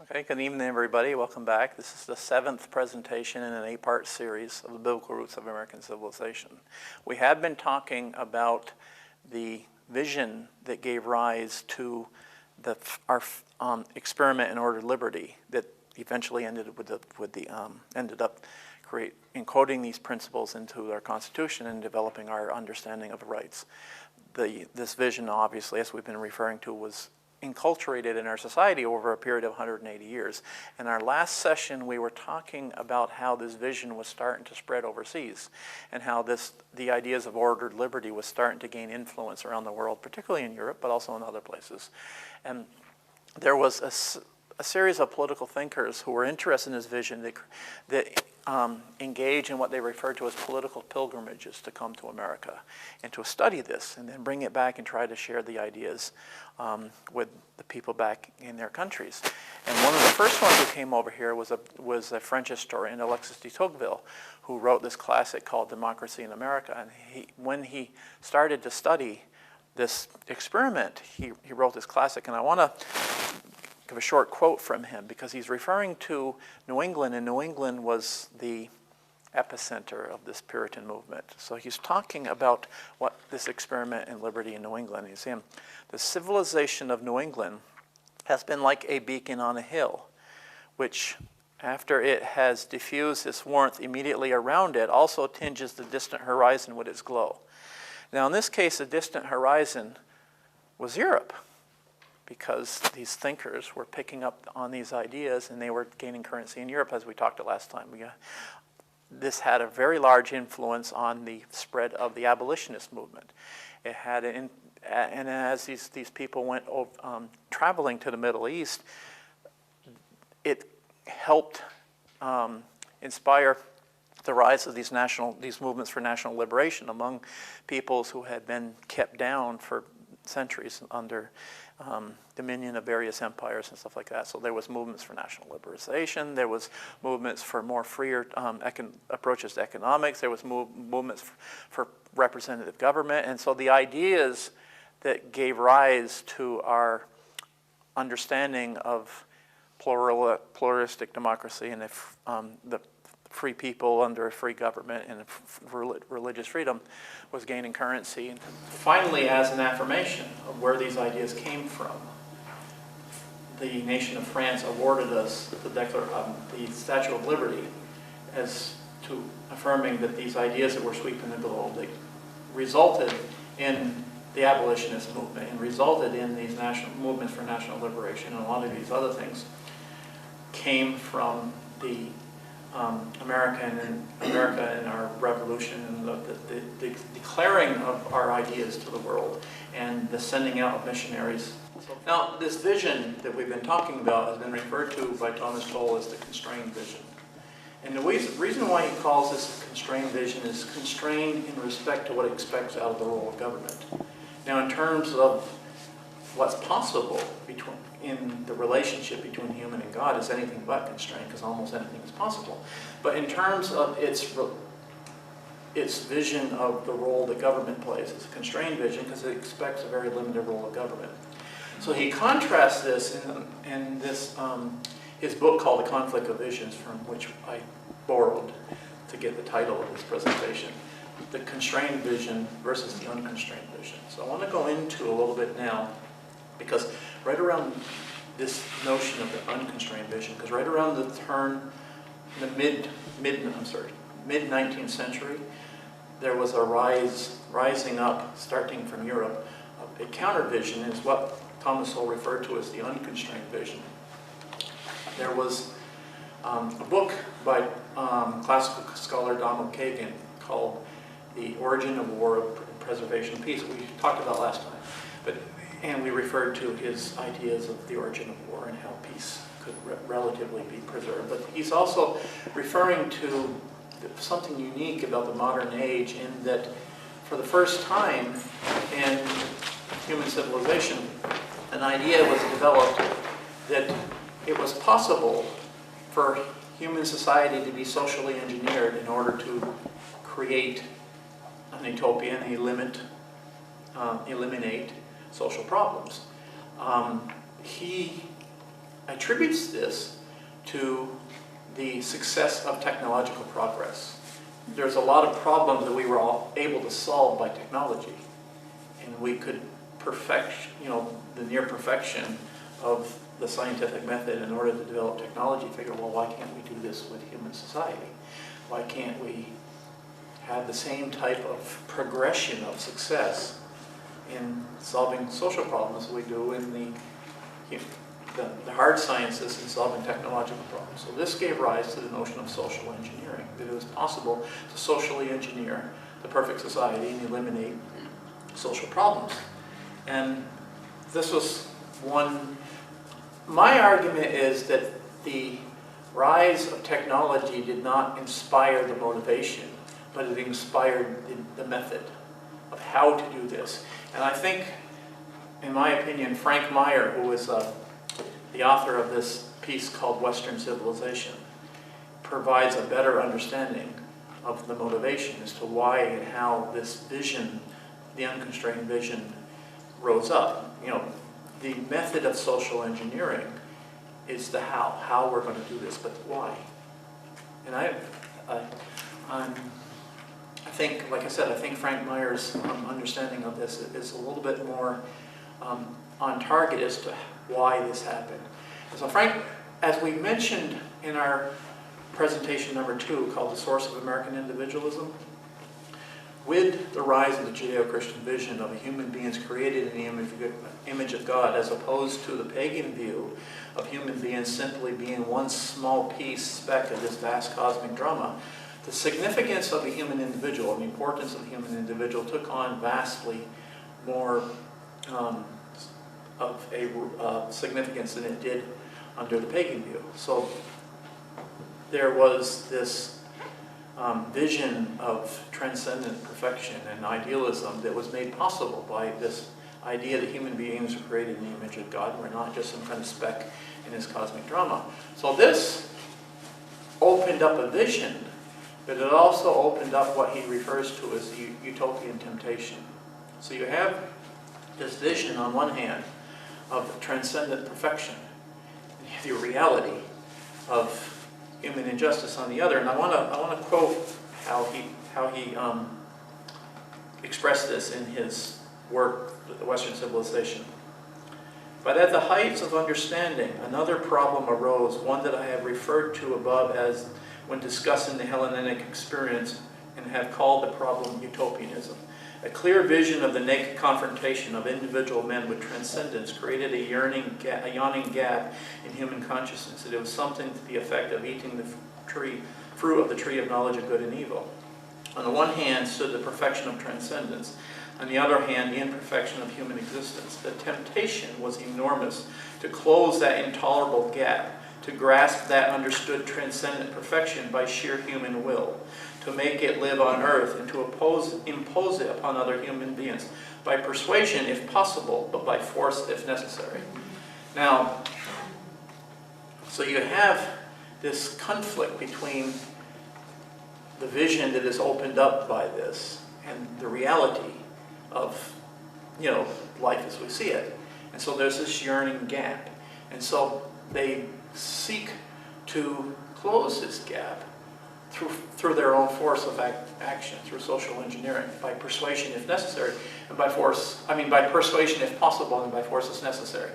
Okay, good evening, everybody. Welcome back. This is the 7th presentation in an 8-part series of the biblical roots of American civilization. We have been talking about the vision that gave rise to our experiment in ordered liberty that eventually ended up encoding these principles into our Constitution and developing our understanding of rights. This vision, obviously, as we've been referring to, was enculturated in our society over a period of 180 years. In our last session, we were talking about how this vision was starting to spread overseas and how the ideas of ordered liberty was starting to gain influence around the world, particularly in Europe, but also in other places. And there was a series of political thinkers who were interested in this vision that engage in what they refer to as political pilgrimages to come to America and to study this and then bring it back and try to share the ideas with the people back in their countries. And one of the first ones who came over here was a French historian, Alexis de Tocqueville, who wrote this classic called Democracy in America. And when he started to study this experiment, he wrote this classic. And I want to give a short quote from him because he's referring to New England, and New England was the epicenter of this Puritan movement. So he's talking about what this experiment in liberty in New England. He's saying, the civilization of New England has been like a beacon on a hill, which after it has diffused its warmth immediately around it, also tinges the distant horizon with its glow. Now in this case, the distant horizon was Europe, because these thinkers were picking up on these ideas and they were gaining currency in Europe, as we talked about last time. This had a very large influence on the spread of the abolitionist movement. It had, and as these people went traveling to the Middle East, it helped inspire the rise of these movements for national liberation among peoples who had been kept down for centuries under dominion of various empires and stuff like that. So there was movements for national liberalization. There was movements for more freer approaches to economics. There was movements for representative government. And so the ideas that gave rise to our understanding of pluralistic democracy and the free people under a free government and religious freedom was gaining currency. And finally, as an affirmation of where these ideas came from, the nation of France awarded us the Statue of Liberty as to affirming that these ideas that were sweeping the globe, they resulted in the abolitionist movement and resulted in these national movements for national liberation, and a lot of these other things came from the America and our revolution and the declaring of our ideas to the world and the sending out of missionaries. Now, this vision that we've been talking about has been referred to by Thomas Sowell as the constrained vision. And the reason why he calls this a constrained vision is constrained in respect to what it expects out of the role of government. Now, in terms of what's possible in the relationship between human and God is anything but constrained, because almost anything is possible. But in terms of its vision of the role that government plays, it's a constrained vision because it expects a very limited role of government. So he contrasts this in this his book called The Conflict of Visions, from which I borrowed to get the title of this presentation. The constrained vision versus the unconstrained vision. So I want to go into a little bit now, because right around this notion of the unconstrained vision, because right around the turn, the mid-19th century, there was a rising up, starting from Europe, a counter vision is what Thomas Sowell referred to as the unconstrained vision. There was a book by classical scholar Donald Kagan called The Origin of War and Preservation of Peace, we talked about last time. And we referred to his ideas of the origin of war and how peace could relatively be preserved. But he's also referring to something unique about the modern age in that for the first time in human civilization, an idea was developed that it was possible for human society to be socially engineered in order to create an utopia and eliminate social problems. He attributes this to the success of technological progress. There's a lot of problems that we were all able to solve by technology, and we could perfect, the near perfection of the scientific method in order to develop technology. Figure, well, why can't we do this with human society? Why can't we have the same type of progression of success in solving social problems as we do in the hard sciences in solving technological problems? So this gave rise to the notion of social engineering, that it was possible to socially engineer the perfect society and eliminate social problems. And this was one. My argument is that the rise of technology did not inspire the motivation, but it inspired the method of how to do this. And I think, in my opinion, Frank Meyer, who is the author of this piece called Western Civilization, provides a better understanding of the motivation as to why and how this vision, the unconstrained vision, rose up. The method of social engineering is the how we're going to do this, but why. And I think, like I said, I think Frank Meyer's understanding of this is a little bit more on target as to why this happened. So Frank, as we mentioned in our presentation number 2, called The Source of American Individualism, with the rise of the Judeo-Christian vision of a human beings created in the image of God, as opposed to the pagan view of human beings simply being one small speck of this vast cosmic drama, the significance of the human individual and the importance of the human individual took on vastly more of a significance than it did under the pagan view. So there was this vision of transcendent perfection and idealism that was made possible by this idea that human beings are created in the image of God. We're not just some kind of speck in his cosmic drama. So this opened up a vision, but it also opened up what he refers to as utopian temptation. So you have this vision on one hand of transcendent perfection, and the reality of human injustice on the other. And I want to quote how he expressed this in his work, The Western Civilization. But at the heights of understanding, another problem arose, one that I have referred to above as when discussing the Hellenic experience, and have called the problem utopianism. A clear vision of the naked confrontation of individual men with transcendence created a yawning gap in human consciousness. It was something to the effect of eating the fruit of the tree of knowledge of good and evil. On the one hand stood the perfection of transcendence. On the other hand, the imperfection of human existence. The temptation was enormous to close that intolerable gap, to grasp that understood transcendent perfection by sheer human will, to make it live on earth, and to impose it upon other human beings, by persuasion if possible, but by force if necessary. Now, so you have this conflict between the vision that is opened up by this and the reality of, life as we see it. And so there's this yearning gap. And so they seek to close this gap through their own force of action, through social engineering, by persuasion if necessary, and by persuasion if possible, and by force as necessary.